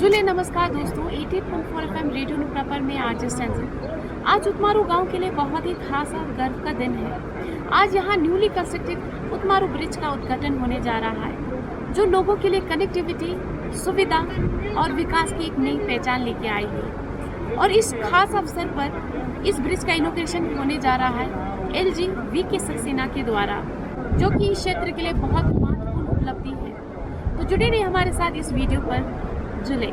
जुले नमस्कार दोस्तों, 88.4 FM रेडियो नुब्रा पर मैं आरजे संजय। आज उतमारू गांव के लिए बहुत ही खास और गर्व का दिन है। आज यहां न्यूली कंस्ट्रक्टेड उतमारू ब्रिज का उद्घाटन होने जा रहा है, जो लोगों के लिए कनेक्टिविटी, सुविधा और विकास की एक नई पहचान लेके आई है। और इस खास अवसर पर इस ब्रिज का इनॉग्रेशन होने जा रहा है एलजी वीके सक्सेना के द्वारा, जो कि इस क्षेत्र के लिए बहुत महत्वपूर्ण उपलब्धि है। तो जुड़े रहिए हमारे साथ इस वीडियो पर। जुले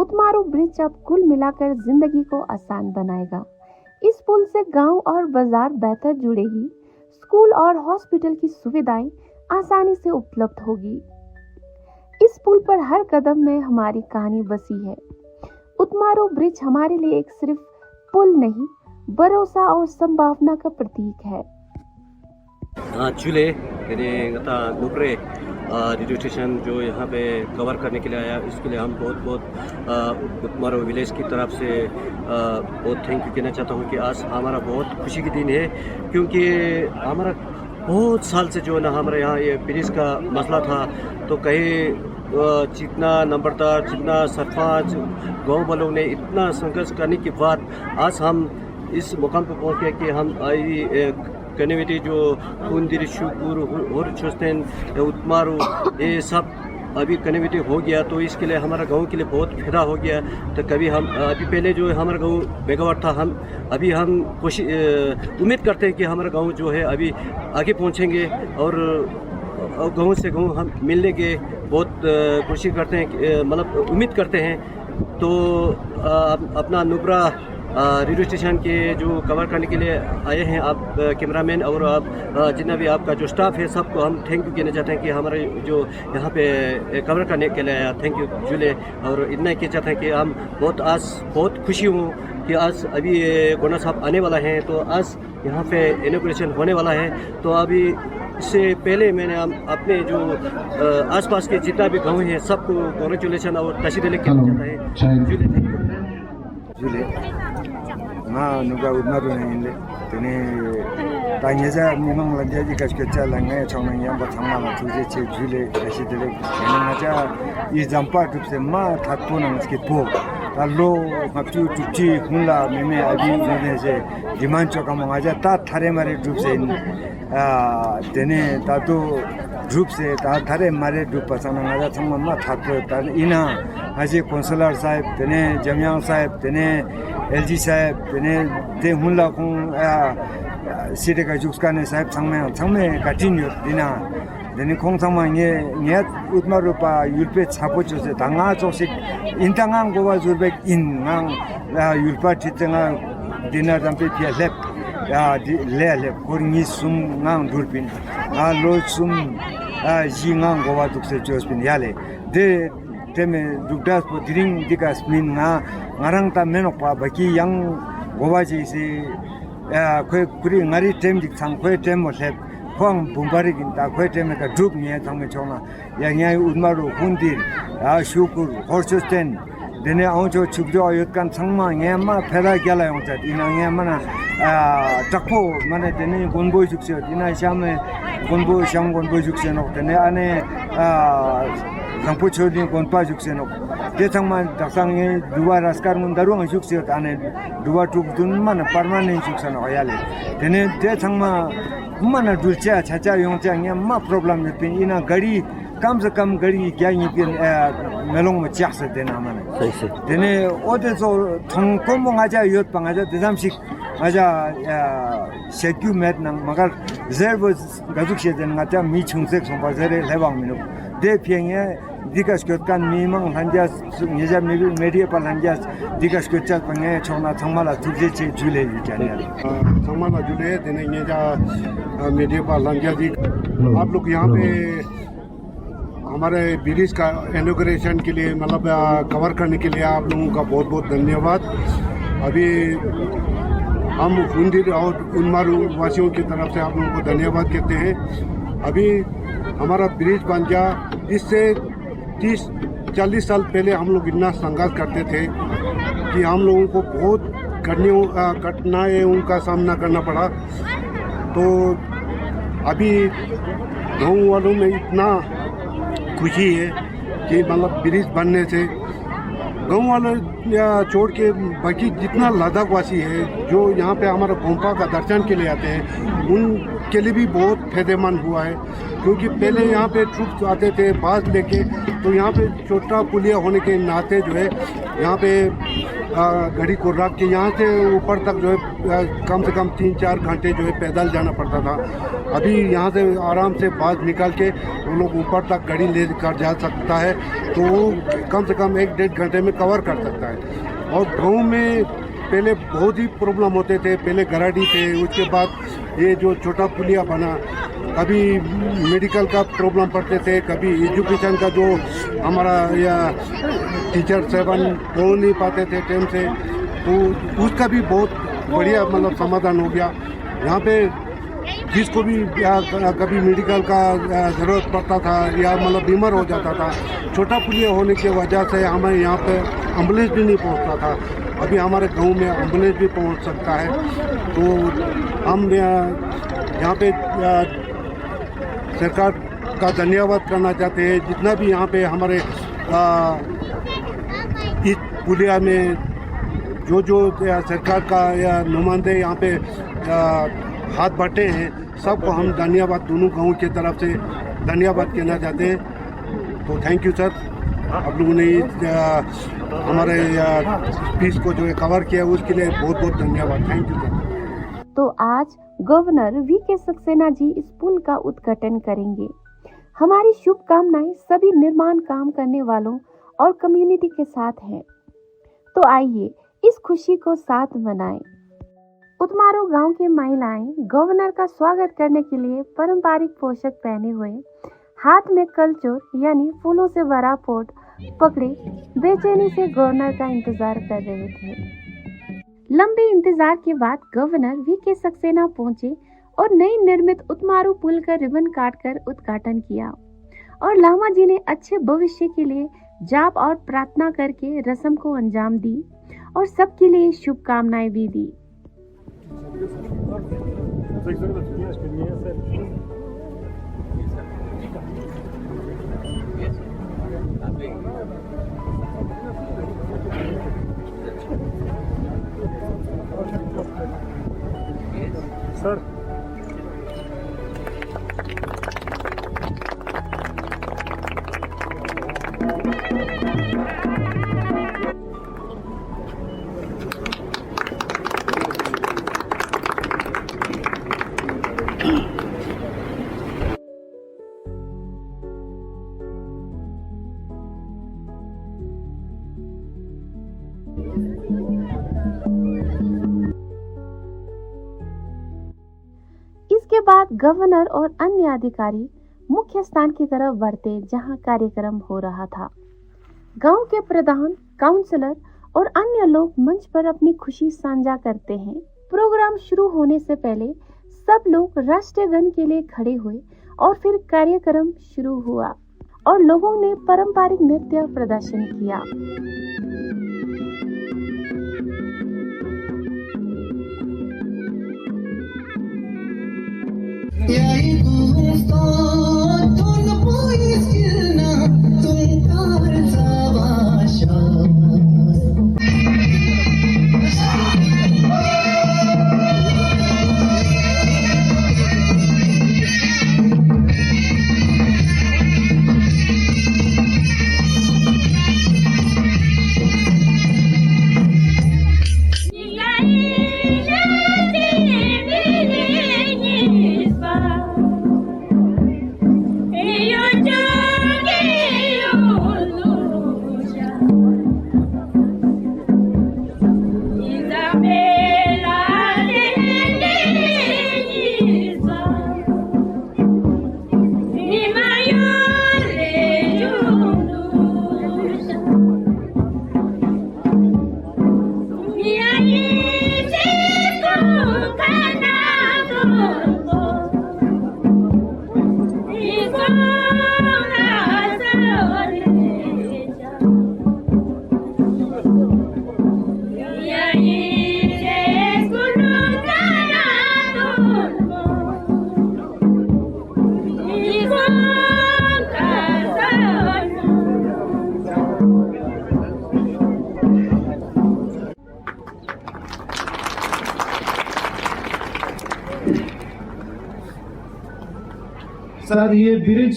उतमारू ब्रिज अब कुल मिलाकर जिंदगी को आसान बनाएगा। इस पुल से गांव और बाजार बेहतर जुड़ेगी। स्कूल और हॉस्पिटल की सुविधाएं आसानी से उपलब्ध होगी। इस पुल पर हर कदम में हमारी कहानी बसी है। उतमारू ब्रिज हमारे लिए एक सिर्फ पुल नहीं, भरोसा और संभावना का प्रतीक है। जुले नुब्रे रेडियो स्टेशन जो यहाँ पे कवर करने के लिए आया, इसके लिए हम बहुत उतमारू विलेज की तरफ से बहुत थैंक यू कहना चाहता हूँ कि आज हमारा बहुत खुशी की दिन है, क्योंकि हमारा बहुत साल से जो है ना हमारे यहाँ ये ब्रिज का मसला था। तो कहीं जितना नंबरदार, जितना सरपंच, गाँव वालों ने इतना संघर्ष करने के बाद आज हम इस मुकाम पर पहुँच गए कि हम कनेविटी जो कुंदिर, शुकुर और चुस्तेन, उतमारू, ये सब अभी कनेविटी हो गया। तो इसके लिए हमारा गांव के लिए बहुत फायदा हो गया। तो कभी हम अभी पहले जो हमारा गांव बेगवार था, हम कोशिश उम्मीद करते हैं कि हमारा गांव जो है अभी आगे पहुंचेंगे और गांव से गांव हम मिलने के बहुत कोशिश करते हैं, मतलब उम्मीद करते हैं। तो अपना नुब्रा रेडियो स्टेशन के जो कवर करने के लिए आए हैं आप कैमरामैन और आप जितना भी आपका जो स्टाफ है, सबको हम थैंक यू कहना चाहते हैं कि हमारे जो यहाँ पे कवर करने के लिए आया। थैंक यू जुले। और इतना ही कहना चाहते हैं कि हम आज बहुत खुशी हूँ कि आज अभी गोना साहब आने वाला हैं, तो आज यहाँ पे इनॉग्रेशन होने वाला है। तो अभी इससे पहले मैंने अपने जो आसपास के जितना भी गाँव हैं सबको कॉन्ग्रेचुलेशन और तस्वीरें कहना चाहता है। जुले ma nuga udmaru na inle tene tanyeza mimang lanja ji kashkecha langa chonang yamba thangma la thuje che jule ashi dele na ja I jampa tup se ma thatpo na ske po tallo ngapchu tuchi hunla meme abi ne se diman choka ma ja ta thare mare tup se tene ta to group se ta thare mare dup pasana na ja thangma ma thatpo ta ina haji consular sahib tene jamyang sahib tene LG साहब ने दे हुनला को सीधे का Zouks का ने साहब संगमे काटिन्यू दिना देने खोंग संगमा ये उतमारू पा यूरोपे छापो चोसे दांगा चोसे इंतांगांग गोवा जुरबे इंगांग यूरोपा चितेंगा दिना दंपे पिया लेप ले कोरिंगी सुम ngang durpin lo sum jingang gowa dukse jospin yale de teme dukdas po dring dikas min ngarang ta menok pa baki yang gowaji si kwe kuri ngari tem dik sang kwe tem mo sep khong bumbari gin ta kwe tem ka drup nie thang chona yang yai udmaru hundir shukur horchosten dene aujo chubjo ayotkan sangma nge ma pheda gyala yong chat ina nge mana takpo mane dene gonbo jukse ina shame gonbo sham gonbo jukse no dene ane 상포 초딩 건파 죽세노 대상만 dak상에 두바 라스카르문 다루가 죽세 안에 두바 죽든만 퍼마넨트 죽세노 야래 되네 대상마 엄마나 둘째 차차 용장에 마 프로블럼 있긴 이나 거리 कम से कम गड़ी क्या ये मेलों में चाहते देना हमारे देने ओदे तो थंको मंगाजा योत पंगाजा देदामसिक आजा शेक्यू मैट न मगर रिजर्व गजुक से देन गाता मी छुंसे संपाजरे लेवांग मिनो दे पियंगे दिकास कोतकान मीमंग हंजा निजा मीडिया पर हंजा दिकास कोचा पंगे छोना थंगमाला तुजे चे जुले जाने थंगमाला जुले देने निजा मीडिया पर हंजा जी आप लोग यहाँ पे हमारे ब्रिज का इनॉग्रेशन के लिए मतलब कवर करने के लिए आप लोगों का बहुत बहुत धन्यवाद। अभी हम हुंदिर और उतमारू वासियों की तरफ से आप लोगों को धन्यवाद कहते हैं। अभी हमारा ब्रिज बन गया, इससे 30-40 साल पहले हम लोग इतना संघर्ष करते थे कि हम लोगों को बहुत कठिनाइयों का सामना करना पड़ा। तो अभी गाँव वालों में इतना खुशी है कि मतलब ब्रिज बनने से गाँव वाले छोड़ के बाकी जितना लद्दाख वासी है जो यहाँ पे हमारा गोम्पा का दर्शन के लिए आते हैं उनके लिए भी बहुत फायदेमंद हुआ है, क्योंकि पहले यहाँ पे ट्रुप्स आते थे बास लेके, तो यहाँ पे छोटा पुलिया होने के नाते जो है यहाँ पे गाड़ी को रख के यहाँ से ऊपर तक जो है कम से कम 3-4 घंटे जो है पैदल जाना पड़ता था। अभी यहाँ से आराम से बास निकाल के वो लोग ऊपर तक गाड़ी ले कर जा सकता है, तो वो कम से कम 1-1.5 घंटे में कवर कर सकता है। और गाँव में पहले बहुत ही प्रॉब्लम होते थे, पहले गराडी थे, उसके बाद ये जो छोटा पुलिया बना, कभी मेडिकल का प्रॉब्लम पड़ते थे, कभी एजुकेशन का जो हमारा या टीचर सेवन पहुँच नहीं पाते थे टाइम से, तो उसका भी बहुत बढ़िया मतलब समाधान हो गया। यहाँ पे जिसको भी कभी मेडिकल का ज़रूरत पड़ता था या मतलब बीमार हो जाता था, छोटा पुलिया होने की वजह से हमें यहाँ पे एम्बुलेंस भी नहीं पहुँचता था। अभी हमारे गांव में एम्बुलेंस भी पहुँच सकता है, तो हम यहाँ पे सरकार का धन्यवाद करना चाहते हैं। जितना भी यहाँ पे हमारे इस पुलिया में जो सरकार का या नुमाइंदे यहाँ पे हाथ बांटे हैं, सबको हम धन्यवाद दोनों गाँव की तरफ से धन्यवाद कहना चाहते हैं। तो थैंक यू सर, आप लोगों ने हमारे स्पीच को जो है कवर किया उसके लिए बहुत बहुत धन्यवाद। Thank you sir. तो आज गवर्नर वी.के. सक्सेना जी इस पुल का उद्घाटन करेंगे। हमारी शुभकामनाएं सभी निर्माण काम करने वालों और कम्युनिटी के साथ हैं। तो आइए इस खुशी को साथ मनाएं। उतमारू गांव की महिलाएं गवर्नर का स्वागत करने के लिए पारंपरिक पोशाक पहने हुए हाथ में कलचोर यानी फूलों से भरा पोट पकड़े बेचैनी से गवर्नर का इंतजार कर रहे थे। लंबे इंतजार के बाद गवर्नर वी.के. सक्सेना पहुंचे और नई निर्मित उतमारू पुल का रिबन काटकर उद्घाटन किया और लामा जी ने अच्छे भविष्य के लिए जाप और प्रार्थना करके रस्म को अंजाम दी और सबके लिए शुभकामनाएं भी दी। सर इसके बाद गवर्नर और अन्य अधिकारी मुख्य स्थान की तरफ बढ़ते जहां कार्यक्रम हो रहा था। गांव के प्रधान, काउंसलर और अन्य लोग मंच पर अपनी खुशी साझा करते हैं। प्रोग्राम शुरू होने से पहले सब लोग राष्ट्रीय गान के लिए खड़े हुए और फिर कार्यक्रम शुरू हुआ और लोगों ने पारंपरिक नृत्य प्रदर्शन किया। सर ये ब्रिज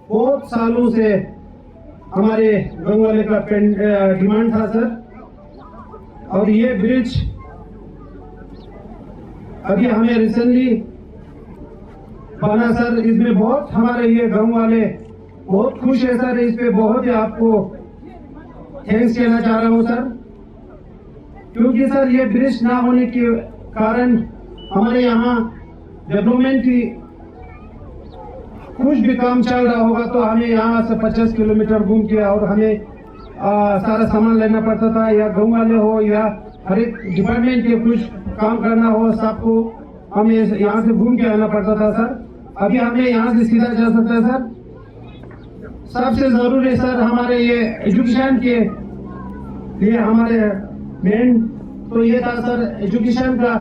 बहुत सालों से हमारे गांव वाले का डिमांड था सर, और ये ब्रिज अभी हमें रिसेंटली बना सर। इसमें बहुत हमारे ये गांव वाले बहुत खुश है सर। इस पे बहुत ही आपको थैंक्स कहना चाह रहा हूँ सर, क्योंकि सर ये ब्रिज ना होने के कारण हमारे यहाँ डेवलपमेंट की कुछ भी काम चल रहा होगा तो हमें यहाँ से 50 किलोमीटर घूम के और हमें सारा सामान लेना पड़ता था, या गाँव वाले हो या हर एक डिपार्टमेंट के कुछ काम करना हो, सबको हमें यहाँ से घूम के आना पड़ता था सर। अभी हमें यहाँ से सीधा जा सकता है सर। सबसे जरूरी सर हमारे ये एजुकेशन के लिए हमारे मेन तो ये था सर एजुकेशन का।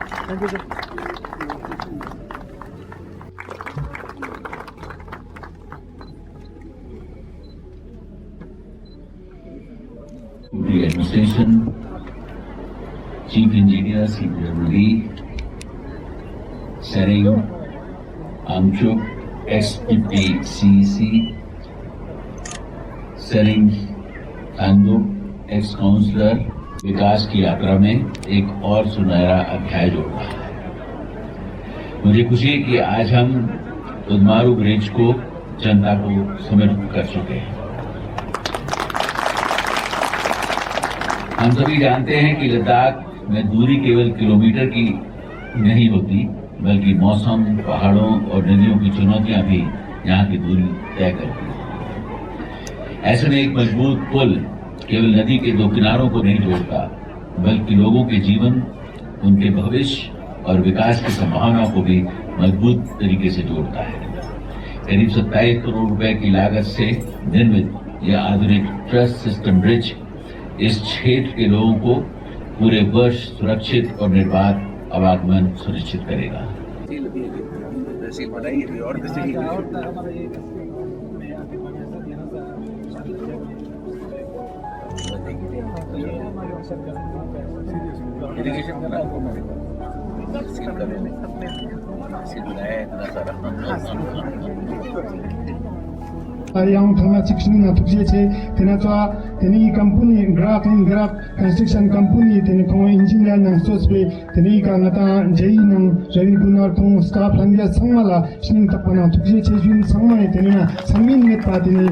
The administration, Chief Engineer CPWD, Sering, Amchuk, ex-PPCC, Sering, Tanduk, ex-काउंसलर, विकास की यात्रा में एक और सुनहरा अध्याय जोड़ रहा है। मुझे खुशी है कि आज हम उदमारू ब्रिज को जनता को समर्पित कर चुके हैं। हम सभी जानते हैं कि लद्दाख में दूरी केवल किलोमीटर की नहीं होती, बल्कि मौसम, पहाड़ों और नदियों की चुनौतियां भी यहाँ की दूरी तय करती हैं। ऐसे में एक मजबूत पुल केवल नदी के दो किनारों को नहीं जोड़ता, बल्कि लोगों के जीवन, उनके भविष्य और विकास की संभावनाओं को भी मजबूत तरीके से जोड़ता है। करीब 27 करोड़ रुपए की लागत से निर्मित यह आधुनिक ट्रस सिस्टम ब्रिज इस क्षेत्र के लोगों को पूरे वर्ष सुरक्षित और निर्बाध आवागमन सुनिश्चित करेगा। yang thama chikshin na thukje che tena cha teni company graph construction company teni ko engineer na sosbe teni ka nata jei nang ravi gunar ko staff langya sangmala shin tapana thukje che jin sangmai teni na sangmin ne pa teni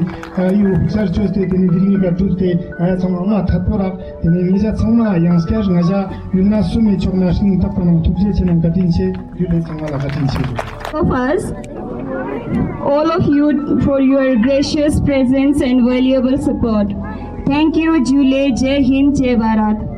yu search te teni dini ka tutte aya samama thapora teni nija sangma yang skaj naja yunna sumi chokna shin tapana thukje che nang katin che yule sangmala katin che of us, all of you, for your gracious presence and valuable support. Thank you, Jule. Jai Hind, Jai Bharat.